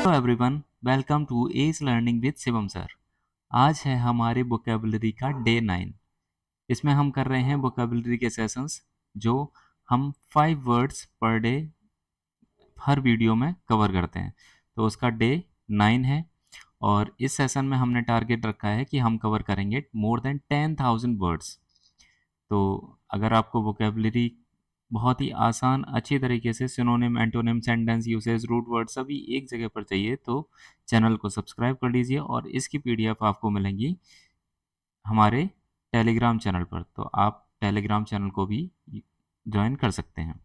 Hello everyone, welcome to Ace learning with Shivam sir. आज है हमारे वोकेबलरी का डे 9। इसमें हम कर रहे हैं वोकेबलरी के सेशंस जो हम 5 वर्ड्स पर डे हर वीडियो में कवर करते हैं। तो उसका डे 9 है और इस सेशन में हमने टारगेट रखा है कि हम कवर करेंगे मोर देन 10,000 वर्ड्स। तो अगर आपको वोकेबलरी बहुत ही आसान अच्छी तरीके से synonym, antonym, sentence usage, root word सभी एक जगह पर चाहिए तो चैनल को सब्सक्राइब कर लीजिए और इसकी पीडीएफ आपको मिलेंगी हमारे टेलीग्राम चैनल पर। तो आप टेलीग्राम चैनल को भी ज्वाइन कर सकते हैं।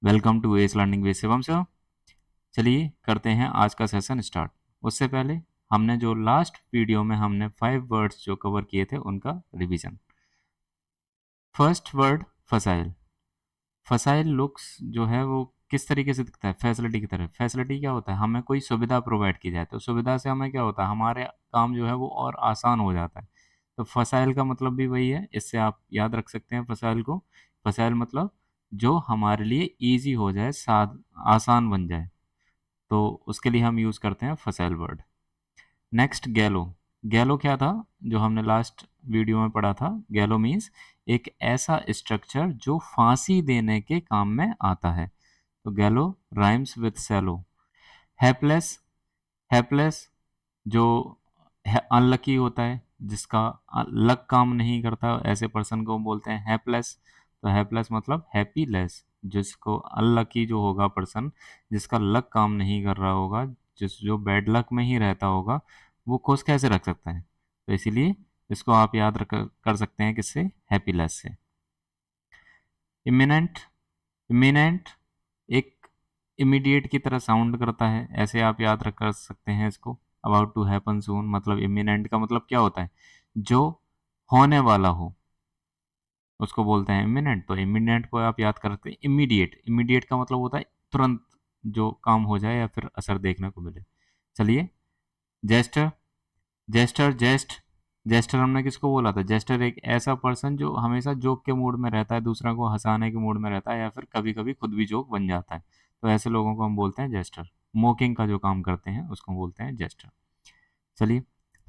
Welcome to Ace learning with Shivam sir. चलिए करते हैं आज का सेशन स्टार्ट। उससे पहले हमने जो लास्ट वीडियो में हमने 5 वर्ड्स जो कवर किए थे उनका revision. First word facile. Facile looks जो है वो किस तरीके से दिखता है? फैसिलिटी की तरह। फैसिलिटी क्या होता है? हमें कोई सुविधा प्रोवाइड की जाए तो सुविधा से हमें क्या होता है, हमारे काम जो है वो और आसान हो जाता है। तो फसाइल का मतलब भी वही है, इससे आप याद रख सकते हैं फसाइल को। फसाइल मतलब जो हमारे लिए ईजी हो जाए, साद आसान बन जाए, तो उसके लिए हम यूज़ करते हैं फसाइल वर्ड। नेक्स्ट गैलो। गैलो क्या था जो हमने लास्ट वीडियो में पढ़ा था? गैलो मीन्स एक ऐसा स्ट्रक्चर जो फांसी देने के काम में आता है। तो callow rhymes with sallow. Helpless. Helpless जो अनलकी होता है, जिसका लक काम नहीं करता, ऐसे पर्सन को बोलते हैं हेल्पलेस। तो हेल्पलेस मतलब हैप्पी लेस, जिसको अनलकी जो होगा पर्सन, जिसका लक काम नहीं कर रहा होगा, जो बैड लक में ही रहता होगा, वो खुश कैसे रख सकता है? तो इसीलिए इसको आप याद रख कर सकते हैं किससे? हैप्पी लेस से। इमिनेंट। इमिनेंट एक इमीडिएट की तरह साउंड करता है, ऐसे आप याद रख कर सकते हैं इसको। अबाउट टू हैपन सून मतलब इमिनेंट का मतलब क्या होता है? जो होने वाला हो उसको बोलते हैं इमिनेंट। तो इमिनेंट को आप याद कर सकते हैं। इमीडिएट। इमीडिएट का मतलब होता है तुरंत जो काम हो जाए या फिर असर देखने को मिले। चलिए, जेस्टर। जेस्टर जेस्ट। जेस्टर हमने किसको बोला था? जेस्टर एक ऐसा पर्सन जो हमेशा जोक के मूड में रहता है, दूसरा को हंसाने के मूड में रहता है, या फिर कभी कभी खुद भी जोक बन जाता है। तो ऐसे लोगों को हम बोलते हैं जेस्टर। मोकिंग का जो काम करते हैं उसको बोलते हैं जेस्टर। चलिए,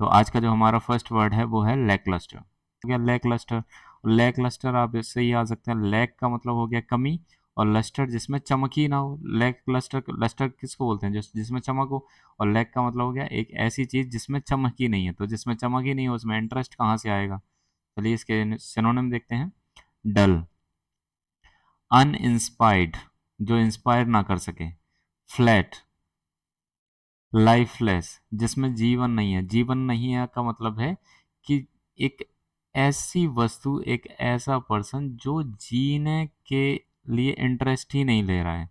तो आज का जो हमारा फर्स्ट वर्ड है वो है लैकलस्टर। हो गया लैकलस्टर। लैकलस्टर आप इससे ही आ सकते हैं। लैक का मतलब हो गया कमी, और लस्टर जिसमें चमक ही ना हो। लैक लस्टर, लस्टर किसको बोलते हैं? जिसमें चमक हो। और लैक का मतलब हो गया एक ऐसी चीज जिसमें चमक ही नहीं है। तो जिसमें चमक ही नहीं हो उसमें इंटरेस्ट कहाँ से आएगा? चलिए इसके सिनोनिम देखते हैं। डल। अनइंस्पायर्ड जो इंस्पायर ना कर सके। फ्लैट। लाइफलेस जिसमें जीवन नहीं है। जीवन नहीं है का मतलब है कि एक ऐसी वस्तु, एक ऐसा पर्सन जो जीने के लिए इंटरेस्ट ही नहीं ले रहा है,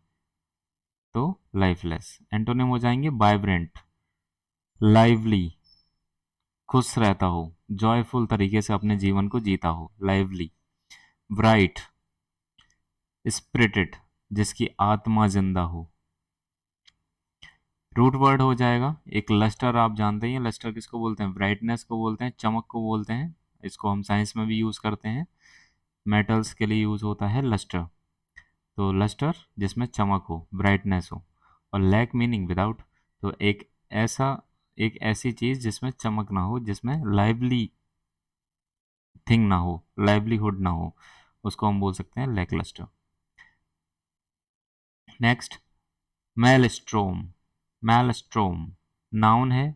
तो लाइफलेस। एंटोनिम हो जाएंगे वाइब्रेंट, लाइवली, खुश रहता हो, जॉयफुल तरीके से अपने जीवन को जीता हो, लाइवली। ब्राइट। स्पिरिटेड जिसकी आत्मा जिंदा हो। रूट वर्ड हो जाएगा एक लस्टर। आप जानते हैं लस्टर किसको बोलते हैं? ब्राइटनेस को बोलते हैं, चमक को बोलते हैं। इसको हम साइंस में भी यूज़ करते हैं। मेटल्स के लिए यूज़ होता है लस्टर। तो लस्टर जिसमें चमक हो, ब्राइटनेस हो। और लैक मीनिंग विदाउट। तो ऐसा एक ऐसी चीज़ जिसमें चमक ना हो, जिसमें लाइवली थिंग ना हो, लाइवलीहुड ना हो, उसको हम बोल सकते हैं लैक लस्टर। नेक्स्ट, मेलस्ट्रोम। मेलस्ट्रोम नाउन है।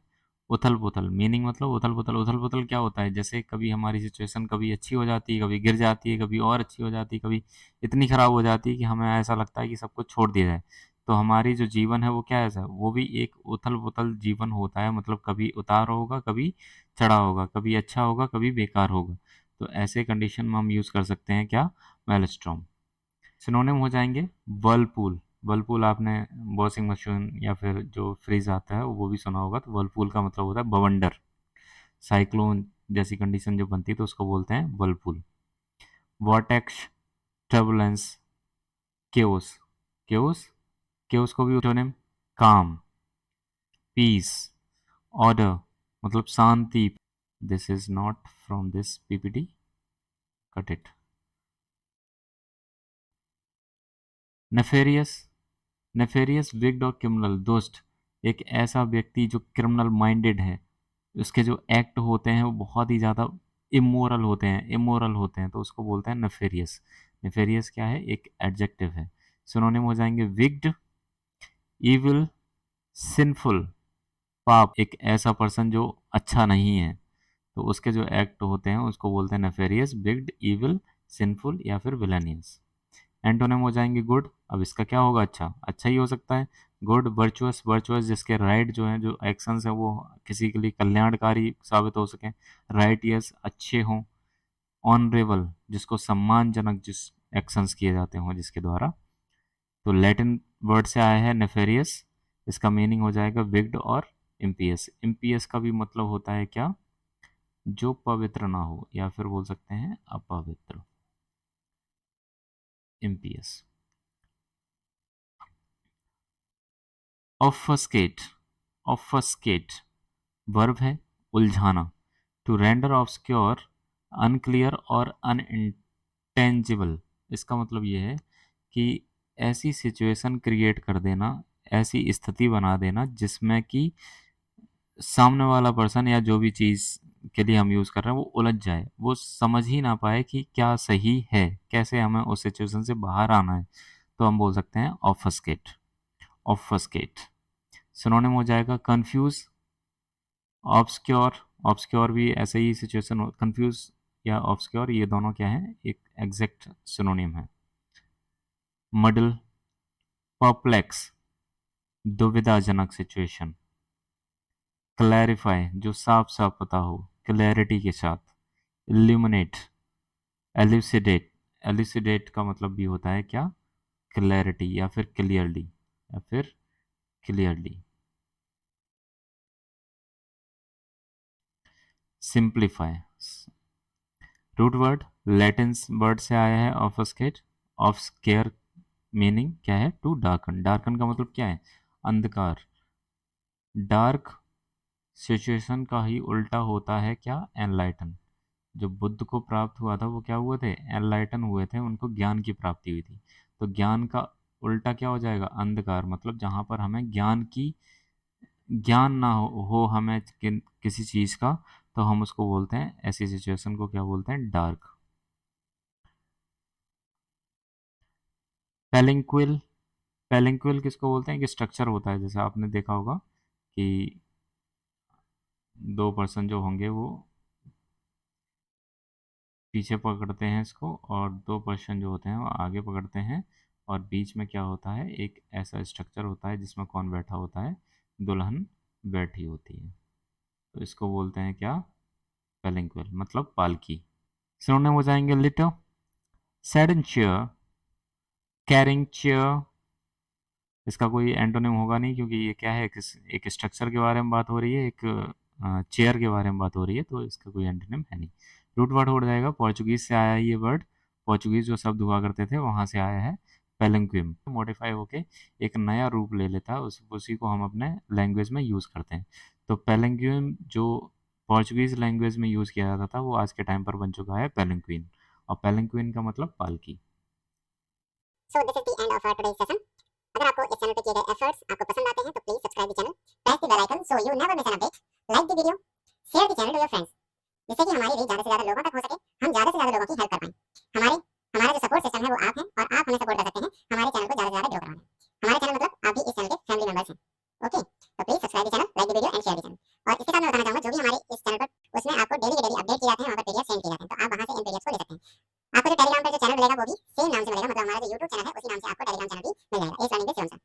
उथल पुथल मीनिंग मतलब उथल पुथल। उथल पुथल क्या होता है? जैसे कभी हमारी सिचुएशन कभी अच्छी हो जाती है, कभी गिर जाती है, कभी और अच्छी हो जाती है, कभी इतनी खराब हो जाती है कि हमें ऐसा लगता है कि सब कुछ छोड़ दिया जाए। तो हमारी जो जीवन है वो क्या है? ऐसा वो भी एक उथल पुथल जीवन होता है। मतलब कभी उतार होगा, कभी चढ़ा होगा, कभी अच्छा होगा, कभी बेकार होगा। तो ऐसे कंडीशन में हम यूज़ कर सकते हैं क्या? मेलस्ट्रॉम। सिनोनिम हो जाएंगे वर्लपूल। वर्लपूल आपने वॉशिंग मशीन या फिर जो फ्रिज आता है वो भी सुना होगा। तो वर्लपूल का मतलब होता है बवंडर। साइक्लोन जैसी कंडीशन जो बनती है तो उसको बोलते हैं whirlpool. Vortex. Turbulence. Chaos. Chaos. Chaos को भी सिनोनिम काम, पीस, ऑर्डर मतलब शांति। This is not from this PPT, cut it. Nefarious. Nefarious wicked और क्रिमिनल दुष्ट। एक ऐसा व्यक्ति जो क्रिमिनल माइंडेड है, उसके जो एक्ट होते हैं वो बहुत ही ज़्यादा इमोरल होते हैं, तो उसको बोलते हैं नेफेरियस। नेफेरियस क्या है? एक एडजेक्टिव है। सिनोनिम हो जाएंगे विक्ड, इविल, सिंफुल, पाप। एक ऐसा पर्सन जो अच्छा नहीं है, तो उसके जो एक्ट होते हैं उसको बोलते हैं नेफेरियस, विक्ड, इविल, सिंफुल या फिर विलेनियस। एंटोनिम हो जाएंगे गुड। अब इसका क्या होगा? अच्छा, अच्छा ही हो सकता है। गुड, वर्चुअस, वर्चुअस जिसके राइट जो हैं, जो एक्शंस हैं वो किसी के लिए कल्याणकारी साबित हो सकें, राइटियस, अच्छे हों। ऑनरेबल, जिसको सम्मानजनक जिस एक्शंस किए जाते हों जिसके द्वारा। तो लैटिन वर्ड से आया है नेफेरियस, इसका मीनिंग हो जाएगा विक्ड और इम्पियस। इम्पियस का भी मतलब होता है क्या? जो पवित्र ना हो, या फिर बोल सकते हैं अपवित्र, इम्पियस। ऑफस्केट, ऑफस्केट वर्ब है उलझाना। टू रेंडर ऑब्सक्योर, अनक्लियर और अनइंटेंजिबल। इसका मतलब ये है कि ऐसी सिचुएशन क्रिएट कर देना, ऐसी स्थिति बना देना जिसमें कि सामने वाला पर्सन या जो भी चीज़ के लिए हम यूज़ कर रहे हैं वो उलझ जाए, वो समझ ही ना पाए कि क्या सही है, कैसे हमें उस सिचुएशन से बाहर आना है। तो हम बोल सकते हैं ऑफस्केट, ऑफस्केट। सिनोनिम हो जाएगा कंफ्यूज, ऑब्सक्योर। ऑब्सक्योर भी ऐसे ही सिचुएशन हो, कंफ्यूज या ऑब्सक्योर, ये दोनों क्या है? एक एग्जैक्ट सिनोनिम है। मडल, परप्लेक्स, दुविधाजनक सिचुएशन। क्लैरिफाई, जो साफ साफ पता हो, क्लैरिटी के साथ। Illuminate, elucidate. एल्यूसिडेट का मतलब भी होता है क्या? क्लैरिटी या फिर क्लियरली, या फिर clearly. Simplify, root word Latin word से आया है ऑफस्केट। ऑफ स्केयर मीनिंग क्या है? To darken. डार्कन का मतलब क्या है? अंधकार। डार्क सिचुएशन का ही उल्टा होता है क्या? एनलाइटन। जो बुद्ध को प्राप्त हुआ था वो क्या हुए थे? एनलाइटन हुए थे, उनको ज्ञान की प्राप्ति हुई थी। तो ज्ञान का उल्टा क्या हो जाएगा? अंधकार। मतलब जहाँ पर हमें ज्ञान ना हो हमें किसी चीज़ का, तो हम उसको बोलते हैं, ऐसी सिचुएशन को क्या बोलते हैं? डार्क। पेलिंक्विल, पेलिंक्विल किसको बोलते हैं? कि स्ट्रक्चर होता है, जैसे आपने देखा होगा कि दो पर्सन जो होंगे वो पीछे पकड़ते हैं इसको, और दो पर्सन जो होते हैं वो आगे पकड़ते हैं, और बीच में क्या होता है? एक ऐसा स्ट्रक्चर होता है जिसमें कौन बैठा होता है? दुल्हन बैठी होती है। तो इसको बोलते हैं क्या? पेलिंक्विल, मतलब पालकी। सिनोनिम हो जाएंगे litre, saddened chair, carrying chair. इसका कोई एंटोनिम होगा नहीं, क्योंकि ये क्या है? एक स्ट्रक्चर के बारे में बात हो रही है, एक चेयर के बारे में बात हो रही है, तो इसका कोई एंटोनिम है नहीं। रूट वर्ड हो जाएगा, पोर्चुगीज से आया है ये वर्ड। पोर्चुगीज जो शब्द हुआ करते थे वहाँ से आया है पेलिंक्विम। मॉडिफाई होके एक नया रूप ले लेता है, उसी को हम अपने लैंग्वेज में यूज़ करते हैं। तो पेलिंक्विम जो पोर्चुगीज लैंग्वेज में यूज़ किया जाता था वो आज के टाइम पर बन चुका है पेलिंक्विन, और पेलिंक्विन का मतलब पालकी। So this is the end of our today's session. अगर आपको इस चैनल पे किए गए एफर्ट्स आपको पसंद आते हैं तो please subscribe the channel, press the bell icon so you never miss an update, like the video, share the channel to your friends, जिससे कि हमारी रीच ज़्यादा से ज़्यादा लोगों तक हो सके, हम ज़्यादा से ज़्यादा लोगों की हेल्प कर पाएं। हमारा जो सपोर्ट सिस्टम है वो आप हैं, और आप हमें सपोर्ट कर सकते हैं हमारे चैनल को ज़्यादा से ज़्यादा ग्रो करवाने। हमारे चैनल मतलब आप भी इस चैनल के फैमिली मेंबर्स हैं। ओके, तो please subscribe the channel, like the video and share the channel. और इसके साथ मैं बताना चाहूँगा, जो भी हमारे इस चैनल पर उसमें आपको डेली के डेली अपडेट किए जाते हैं, वहाँ पर पीडीएफ सेंड किए जाते हैं, तो आप वहाँ से इन पीडीएफ को ले सकते हैं। आपको जो टेलीग्राम पे जो चैनल मिलेगा वो भी सेम नाम से मिलेगा, मतलब हमारा जो यूट्यूब चैनल है उसी नाम से आपको टेलीग्राम चैनल भी मिल जाएगा, S learning with Shivam sir.